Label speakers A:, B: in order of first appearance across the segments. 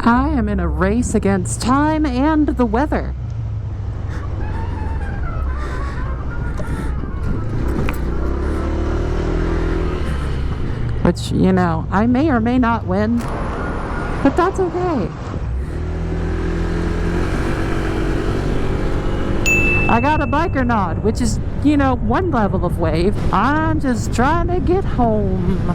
A: I am in a race against time and the weather. Which, you know, I may or may not win, but that's okay. I got a biker nod, which is, you know, one level of wave. I'm just trying to get home.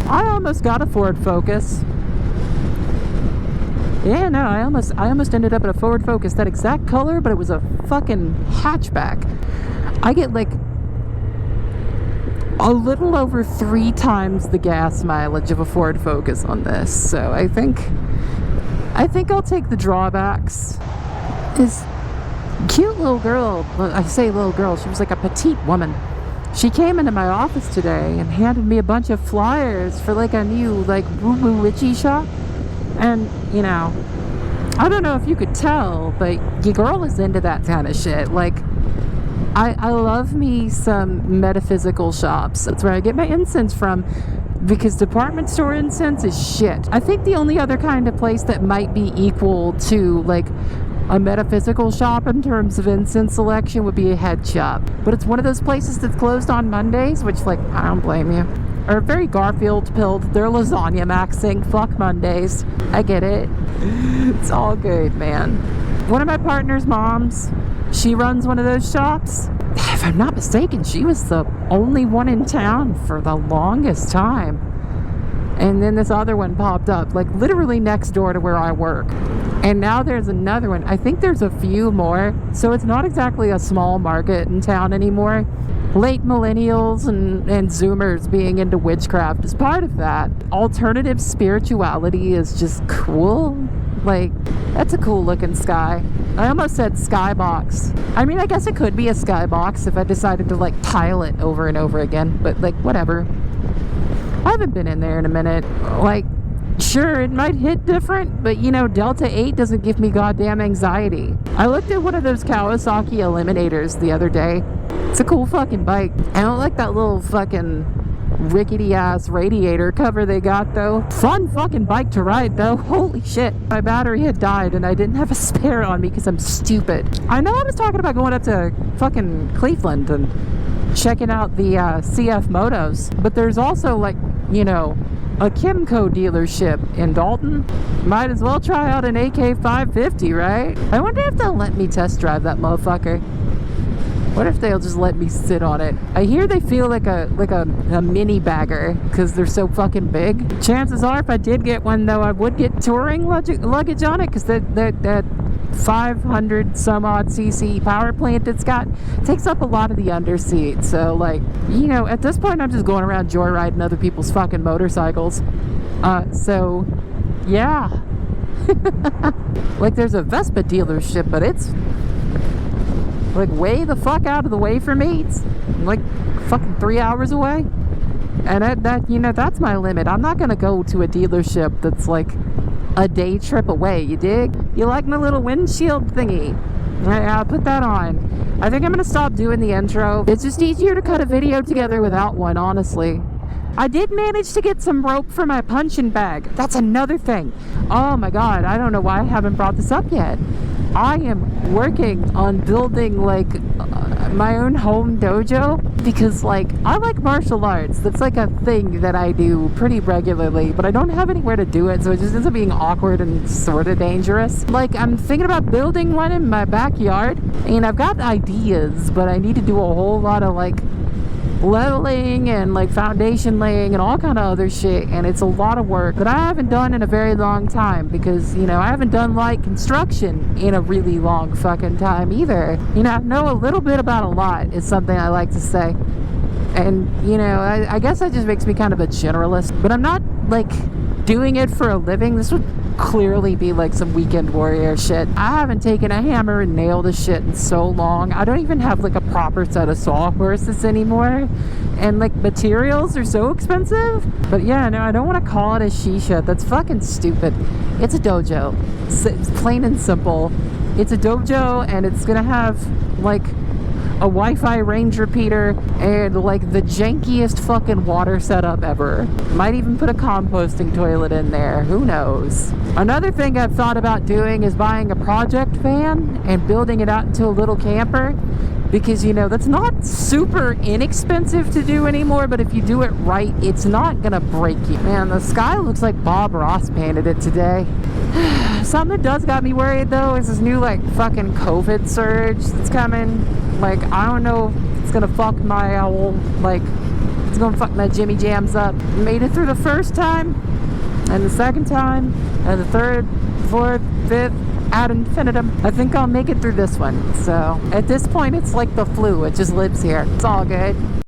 A: I almost got a Ford Focus. Yeah, no, I almost ended up in a Ford Focus, that exact color, but it was a fucking hatchback. I get like a little over 3 times the gas mileage of a Ford Focus on this, so I think I'll take the drawbacks. This cute little girl, I say little girl, she was like a petite woman. She came into my office today and handed me a bunch of flyers for like a new like woo-woo witchy shop. And, you know, I don't know if you could tell, but your girl is into that kind of shit. Like, I love me some metaphysical shops. That's where I get my incense from, because department store incense is shit. I think the only other kind of place that might be equal to like a metaphysical shop in terms of incense selection would be a head shop. But it's one of those places that's closed on Mondays, which, like, I don't blame you. Or very Garfield-pilled. They're lasagna maxing. Fuck Mondays. I get it. It's all good, man. One of my partner's moms, she runs one of those shops. If I'm not mistaken, she was the only one in town for the longest time. And then this other one popped up, like literally next door to where I work. And now there's another one. I think there's a few more. So it's not exactly a small market in town anymore. Late millennials and Zoomers being into witchcraft is part of that. Alternative spirituality is just cool. Like, that's a cool looking sky. I almost said skybox. I mean, I guess it could be a skybox if I decided to like tile it over and over again. But like, whatever. I haven't been in there in a minute. Like, sure, it might hit different, but you know, Delta 8 doesn't give me goddamn anxiety. I looked at one of those Kawasaki Eliminators the other day. It's a cool fucking bike. I don't like that little fucking rickety ass radiator cover they got though. Fun fucking bike to ride though. Holy shit. My battery had died and I didn't have a spare on me because I'm stupid. I know I was talking about going up to fucking Cleveland and checking out the CF Motos, but there's also like, you know, a Kimco dealership in Dalton. Might as well try out an AK 550, right? I wonder if they'll let me test drive that motherfucker. What if they'll just let me sit on it? I hear they feel like a mini bagger because they're so fucking big. Chances are, if I did get one though, I would get touring luggage on it, because that 500 some odd cc power plant it's got takes up a lot of the underseat. So like, you know, at this point I'm just going around joyriding other people's fucking motorcycles. So yeah. Like, there's a Vespa dealership, but it's like way the fuck out of the way for me. It's like fucking 3 hours away. And that you know, that's my limit. I'm not gonna go to a dealership that's like a day trip away, you dig? You like my little windshield thingy? I'll put that on. I think I'm gonna stop doing the intro. It's just easier to cut a video together without one, honestly. I did manage to get some rope for my punching bag. That's another thing. Oh my god, I don't know why I haven't brought this up yet. I am working on building like my own home dojo, because like, I like martial arts. That's like a thing that I do pretty regularly, but I don't have anywhere to do it, so it just ends up being awkward and sort of dangerous. Like, I'm thinking about building one in my backyard, and I've got ideas, but I need to do a whole lot of like leveling and like foundation laying and all kind of other shit, and it's a lot of work that I haven't done in a very long time, because, you know, I haven't done light construction in a really long fucking time either. You know, I know a little bit about a lot is something I like to say, and you know, I guess that just makes me kind of a generalist, but I'm not like doing it for a living. This would clearly be like some weekend warrior shit. I haven't taken a hammer and nailed a shit in so long. I don't even have like a proper set of sawhorses anymore, and like materials are so expensive. But yeah, no, I don't want to call it a shisha. That's fucking stupid. It's a dojo. It's plain and simple. It's a dojo, and it's gonna have like a Wi-Fi range repeater, and like the jankiest fucking water setup ever. Might even put a composting toilet in there, who knows. Another thing I've thought about doing is buying a project van and building it out into a little camper, because you know that's not super inexpensive to do anymore, but if you do it right, it's not gonna break you. Man, the sky looks like Bob Ross painted it today. Something that does got me worried though is this new like fucking COVID surge that's coming. Like, I don't know if it's gonna fuck my owl, like it's gonna fuck my Jimmy Jams up. Made it through the first time, and the second time, and the third, fourth, fifth, ad infinitum. I think I'll make it through this one. So at this point, it's like the flu. It just lives here. It's all good.